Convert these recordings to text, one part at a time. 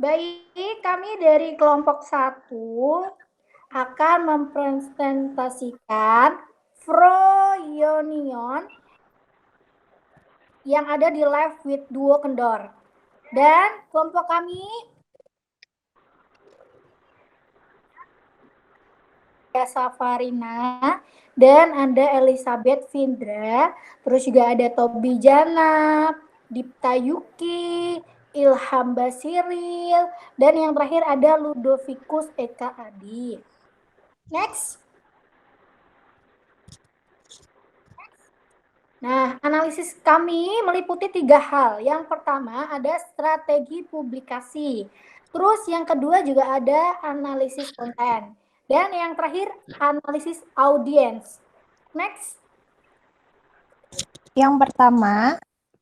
Baik, kami dari kelompok 1 akan mempresentasikan Froyonion yang ada di live with Duo Kendor. Dan kelompok kami Safarina dan ada Elizabeth Vindra, terus juga ada Tobi Janap, Dipta Yuki, Ilham Basiril, dan yang terakhir ada Ludovicus Eka Adi. Next. Nah, analisis kami meliputi 3 hal. Yang pertama ada strategi publikasi. Terus yang kedua juga ada analisis konten. Dan yang terakhir analisis audiens. Next. Yang pertama,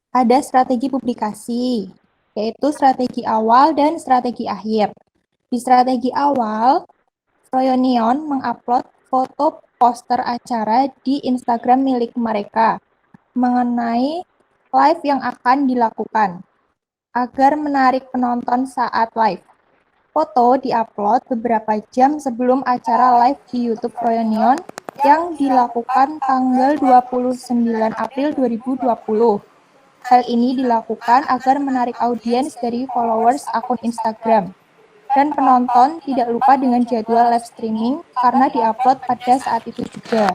ada strategi publikasi, yaitu strategi awal dan strategi akhir. Di strategi awal, Froyonion mengupload foto poster acara di Instagram milik mereka mengenai live yang akan dilakukan agar menarik penonton saat live. Foto diupload beberapa jam sebelum acara live di YouTube Froyonion yang dilakukan tanggal 29 April 2020. Hal ini dilakukan agar menarik audiens dari followers akun Instagram. Dan penonton tidak lupa dengan jadwal live streaming karena diupload pada saat itu juga.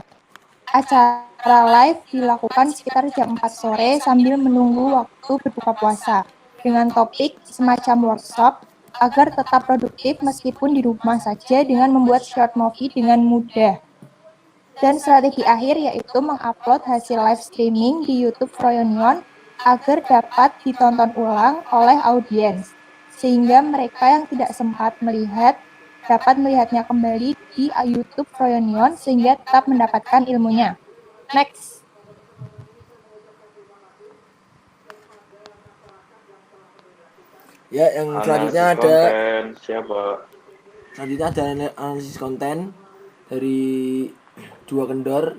Acara live dilakukan sekitar jam 4 sore sambil menunggu waktu berbuka puasa, dengan topik semacam workshop agar tetap produktif meskipun di rumah saja dengan membuat short movie dengan mudah. Dan strategi akhir yaitu mengupload hasil live streaming di YouTube Froyonion agar dapat ditonton ulang oleh audiens, sehingga mereka yang tidak sempat melihat dapat melihatnya kembali di YouTube Froyonion sehingga tetap mendapatkan ilmunya. Next. Ya, yang selanjutnya Analisis ada konten siapa? selanjutnya ada analisis konten dari Dua Kendor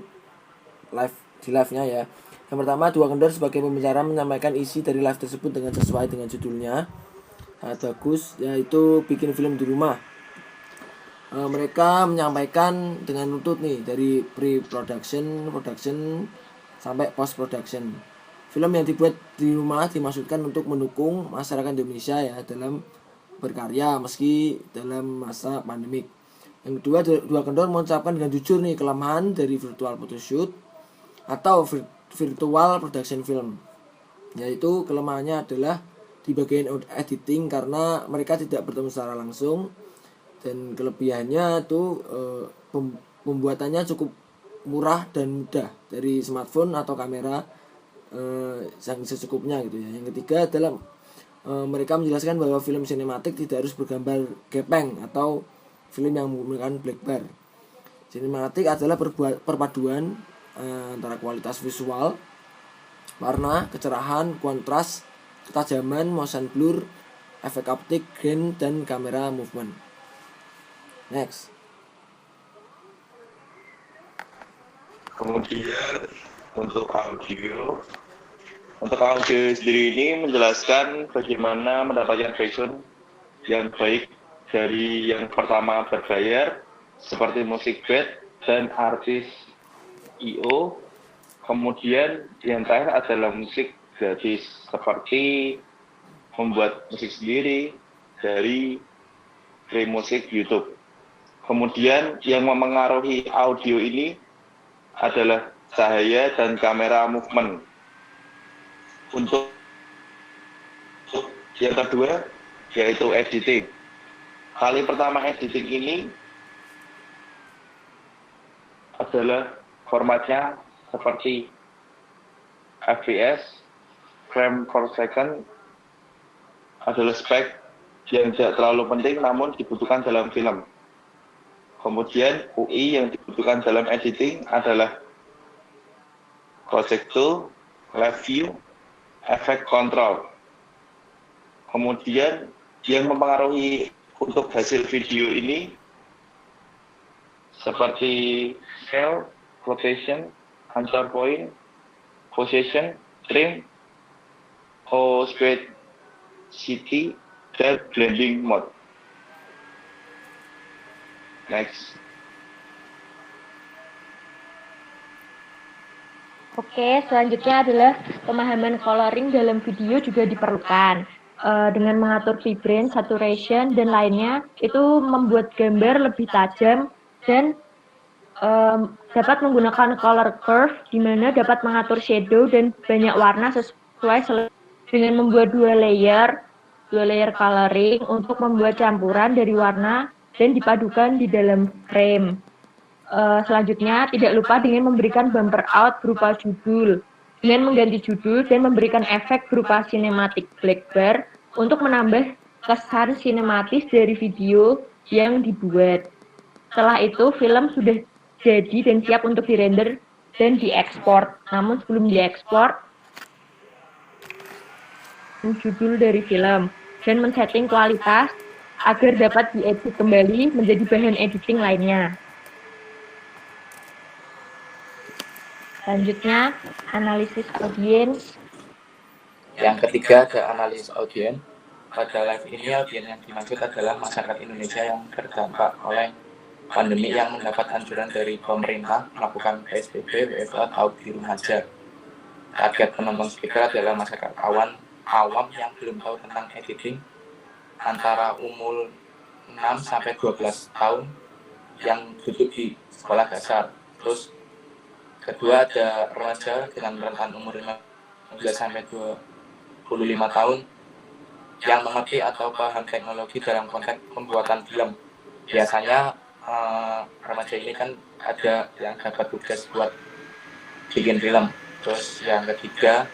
di live-nya ya. Yang pertama, Dua Kendor sebagai pembicara menyampaikan isi dari live tersebut dengan sesuai dengan judulnya. Sangat bagus, yaitu bikin film di rumah. Mereka menyampaikan dengan nutut nih dari pre-production, production sampai post-production. Film yang dibuat di rumah dimaksudkan untuk mendukung masyarakat Indonesia ya dalam berkarya meski dalam masa pandemik. Yang kedua, Dua Kendor mengucapkan dengan jujur nih kelemahan dari virtual photoshoot atau virtual production film, yaitu kelemahannya adalah di bagian editing karena mereka tidak bertemu secara langsung, dan kelebihannya tuh pembuatannya cukup murah dan mudah dari smartphone atau kamera yang secukupnya gitu ya. Yang ketiga adalah mereka menjelaskan bahwa film sinematik tidak harus bergambar gepeng atau film yang menggunakan black bar. Sinematik adalah perpaduan antara kualitas visual, warna, kecerahan, kontras, ketajaman, motion blur, efek optik, grain, dan kamera movement. Next. Kemudian untuk audio sendiri ini menjelaskan bagaimana mendapatkan background yang baik dari yang pertama berbayar seperti musik bed dan artis IO. Kemudian yang terakhir adalah musik gratis seperti membuat musik sendiri dari free musik YouTube. Kemudian yang memengaruhi audio ini adalah cahaya dan kamera movement. Untuk yang kedua yaitu editing. Kali pertama editing ini adalah formatnya seperti fps, frame per second, adalah spek yang tidak terlalu penting namun dibutuhkan dalam film. Kemudian UI yang dibutuhkan dalam editing adalah project tool, live view, efek control. Kemudian yang mempengaruhi untuk hasil video ini seperti scale, rotation, answer point, position, trim, opacity, Saya blending mode. Next. Oke, selanjutnya adalah pemahaman coloring dalam video juga diperlukan. Dengan mengatur vibrance, saturation, dan lainnya, itu membuat gambar lebih tajam dan dapat menggunakan color curve, di mana dapat mengatur shadow dan banyak warna sesuai dengan membuat dua layer coloring untuk membuat campuran dari warna dan dipadukan di dalam frame. Selanjutnya, tidak lupa dengan memberikan bumper out berupa judul, dengan mengganti judul dan memberikan efek berupa cinematic black bar untuk menambah kesan sinematis dari video yang dibuat. Setelah itu, film sudah jadi dan siap untuk dirender dan diekspor. Namun sebelum diekspor, judul dari film dan men-setting kualitas agar dapat diedit kembali menjadi bahan editing lainnya. Selanjutnya, analisis audiens. Yang ketiga ada analisis audiens. Pada live ini audiens yang dimaksud adalah masyarakat Indonesia yang terdampak oleh pandemi yang mendapat anjuran dari pemerintah melakukan PSBB, WFH, atau di rumah saja. Target penonton speaker adalah masyarakat awam yang belum tahu tentang editing antara umur 6 sampai 12 tahun yang duduk di sekolah dasar. Terus kedua ada remaja dengan rentan umur 15 sampai 25 tahun yang mengerti atau paham teknologi dalam konteks pembuatan film. Biasanya remaja ini kan ada yang dapat tugas buat bikin film. Terus yang ketiga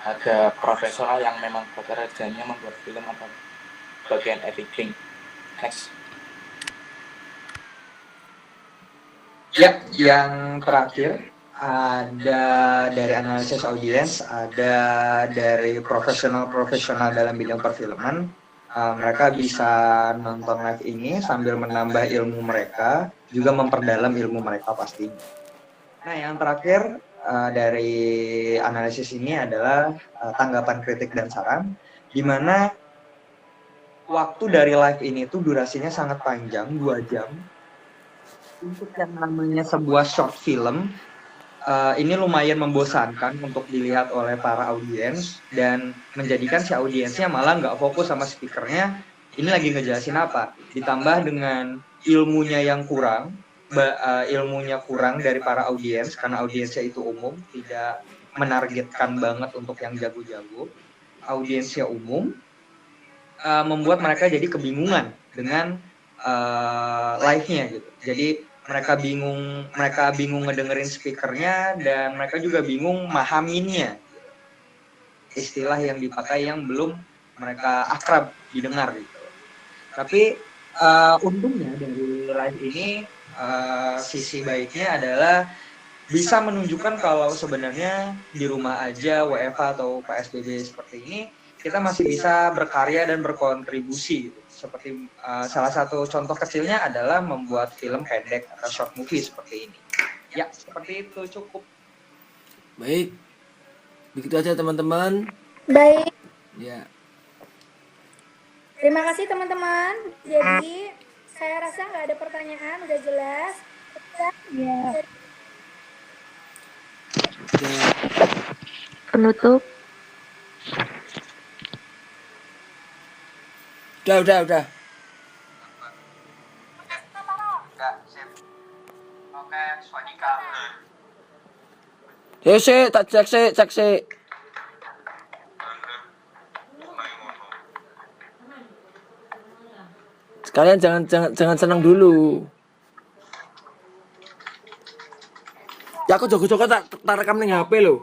ada profesional yang memang pekerjaannya membuat film atau bagian editing. Next. Ya, yang terakhir ada dari analisis audiens, ada dari profesional dalam bidang perfilman. Mereka bisa nonton live ini sambil menambah ilmu mereka, juga memperdalam ilmu mereka pasti. Nah, yang terakhir dari analisis ini adalah tanggapan, kritik, dan saran, di mana waktu dari live ini tuh durasinya sangat panjang, 2 jam. Untuk yang namanya sebuah short film, ini lumayan membosankan untuk dilihat oleh para audiens dan menjadikan si audiensnya malah nggak fokus sama speakernya. Ini lagi ngejelasin apa? Ditambah dengan ilmunya yang kurang, ilmunya kurang dari para audiens karena audiensnya itu umum, tidak menargetkan banget untuk yang jago-jago. Audiensnya umum, membuat mereka jadi kebingungan dengan live-nya gitu. Jadi mereka bingung ngedengerin speakernya dan mereka juga bingung mahaminnya. Istilah yang dipakai yang belum mereka akrab didengar gitu. Tapi untungnya dari live ini sisi baiknya adalah bisa menunjukkan kalau sebenarnya di rumah aja WFH atau PSBB seperti ini kita masih bisa berkarya dan berkontribusi gitu. Seperti salah satu contoh kecilnya adalah membuat film pendek atau short movie seperti ini. Ya, seperti itu cukup. Baik, begitu aja teman-teman. Baik, Ya, terima kasih teman-teman. Jadi saya rasa nggak ada pertanyaan, udah jelas. Ya. ya. Penutup. Udah. Enggak, sip. Oke, Swadika. Cek sih. Sekalian jangan senang dulu. Ya aku jogo-jogo tak rekam ning HP lho.